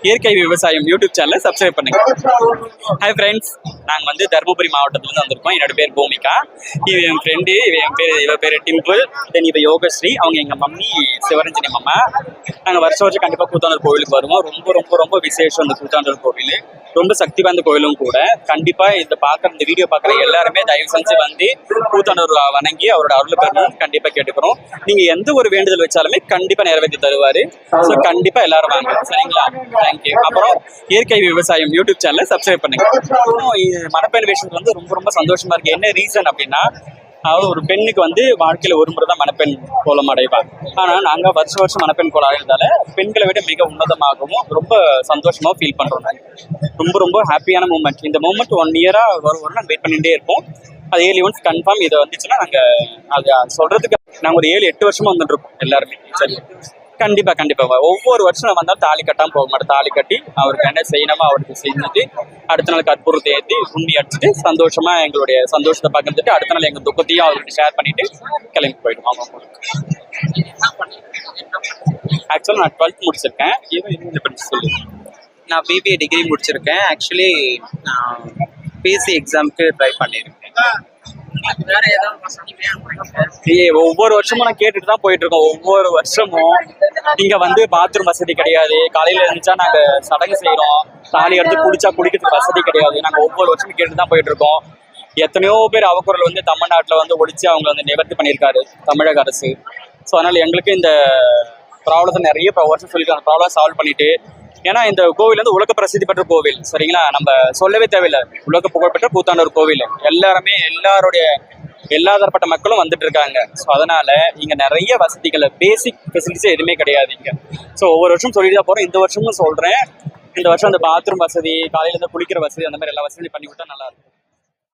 இயற்கை விவசாயம் யூடியூப் சேனலை சப்ஸ்கிரைப் பண்ணுங்க. ஹாய் ஃப்ரெண்ட்ஸ், நாங்கள் வந்து தருமபுரி மாவட்டத்துலேருந்து வந்திருக்கோம். என்னோட பேர் பூமிகா, இது என் ஃப்ரெண்டு, இவ பேர் டிம்பிள், தென் இவ யோகஸ்ரீ, அவங்க எங்கள் மம்மி சிவரஞ்சனி அம்மா. நாங்கள் வருஷம் கண்டிப்பாக கூத்தாண்டவர் கோவிலுக்கு வருவோம். ரொம்ப ரொம்ப ரொம்ப விசேஷம் அந்த கூத்தாண்டவர் கோவில், ரொம்ப சக்தி வாய்ந்த கோவிலும் கூட. கண்டிப்பாக இந்த வீடியோ பார்க்குற எல்லாருமே தயவு செஞ்சு வந்து கூத்தாண்டவர் வணங்கி அவரோட அருள் பெறணும் கண்டிப்பாக கேட்டுக்கிறோம். நீங்கள் எந்த ஒரு வேண்டுதல் வச்சாலுமே கண்டிப்பாக நிறைவேற்றி தருவார். ஸோ கண்டிப்பாக எல்லாரும் வாங்க, சரிங்களா? தேங்க்யூ. அப்புறம் இயற்கை விவசாயம் யூடியூப் சேனலை சப்ஸ்கிரைப் பண்ணுங்க. மணப்பெண் விஷயத்துல வந்து ரொம்ப ரொம்ப சந்தோஷமா இருக்கு. என்ன ரீசன் அப்படின்னா, அதாவது ஒரு பெண்ணுக்கு வந்து வாழ்க்கையில ஒரு முறை தான் மணப்பெண் கோலம் அடைவாங்க. ஆனால் நாங்கள் வருஷம் மணப்பெண் கோலம் அடைவதால பெண்களை விட மிக உன்னதமாகவும் ரொம்ப சந்தோஷமாகவும் ஃபீல் பண்ணுறோம். ரொம்ப ரொம்ப ஹாப்பியான மூமெண்ட். இந்த மூமெண்ட் 1 இயராக வரும் நாங்கள் வெயிட் பண்ணிகிட்டே இருப்போம். அது 7 ஈவெண்ட்ஸ் கன்ஃபார்ம் இதை வந்துச்சுன்னா நாங்கள் அது சொல்கிறதுக்கு நாங்கள் ஒரு 7-8 வருஷமாக வந்துட்டு இருக்கோம் எல்லாருமே. சரி, கண்டிப்பாக ஒவ்வொரு வருஷம் வந்தாலும் தாலி கட்டாமல் போக மாட்டோம். தாலி கட்டி அவருக்கு என்ன செய்யணுமோ அவருக்கு செஞ்சுட்டு அடுத்த நாள் கற்பூரத்தை ஏற்றி உண்ணி அடிச்சுட்டு சந்தோஷமா எங்களுடைய சந்தோஷத்தை பகிர்ந்துட்டு அடுத்த நாள் எங்கள் துக்கத்தையும் அவருக்கு ஷேர் பண்ணிட்டு கிளம்பி போயிடுவோம். அவங்க ஆக்சுவலாக நான் 12th முடிச்சிருக்கேன். இவன் படிச்சு சொல்லு. நான் பிபிஏ டிகிரி முடிச்சிருக்கேன். ஆக்சுவலி பிஎஸ்சி எக்ஸாமுக்கு ட்ரை பண்ணியிருக்கேன். ஒவ்வொரு வருஷமும் நான் கேட்டுட்டு தான் போயிட்டு இருக்கோம். ஒவ்வொரு வருஷமும் இங்க வந்து பாத்ரூம் வசதி கிடையாது. காலையில இருந்துச்சா நாங்க சடங்கு செய்யறோம், தாலி எடுத்து குடிச்சா குடிக்கிறதுக்கு வசதி கிடையாது. நாங்க ஒவ்வொரு வருஷமும் கேட்டு தான் போயிட்டு இருக்கோம். எத்தனையோ பேர் அவக்குரல் வந்து தமிழ்நாட்டில் வந்து ஒழிச்சு அவங்க வந்து நிவர்த்தி பண்ணியிருக்காரு தமிழக அரசு. ஸோ அதனால எங்களுக்கு இந்த ப்ராப்ளத்தை நிறைய வருஷம் சொல்லிட்டு அந்த ப்ராப்ளம் சால்வ் பண்ணிட்டு, ஏன்னா இந்த கோவில் வந்து உலக பிரசித்தி பெற்ற கோவில், சரிங்களா? நம்ம சொல்லவே தேவையில்லை, உலக புகழ்பெற்ற கூத்தாண்டவர் கோவில். எல்லா தரப்பட்ட மக்களும் வந்துட்டு இருக்காங்க. ஸோ அதனால இங்க நிறைய வசதிகள், பேசிக் ஃபெசிலிட்டிஸ் எதுவுமே கிடையாது இங்க. ஸோ ஒவ்வொரு வருஷம் சொல்லிட்டு தான் போறோம். இந்த வருஷமும் சொல்றேன், இந்த வருஷம் அந்த பாத்ரூம் வசதி, காலையில இருந்து குளிக்கிற வசதி, அந்த மாதிரி எல்லா வசதியும் பண்ணி விட்டா நல்லா இருக்கும்.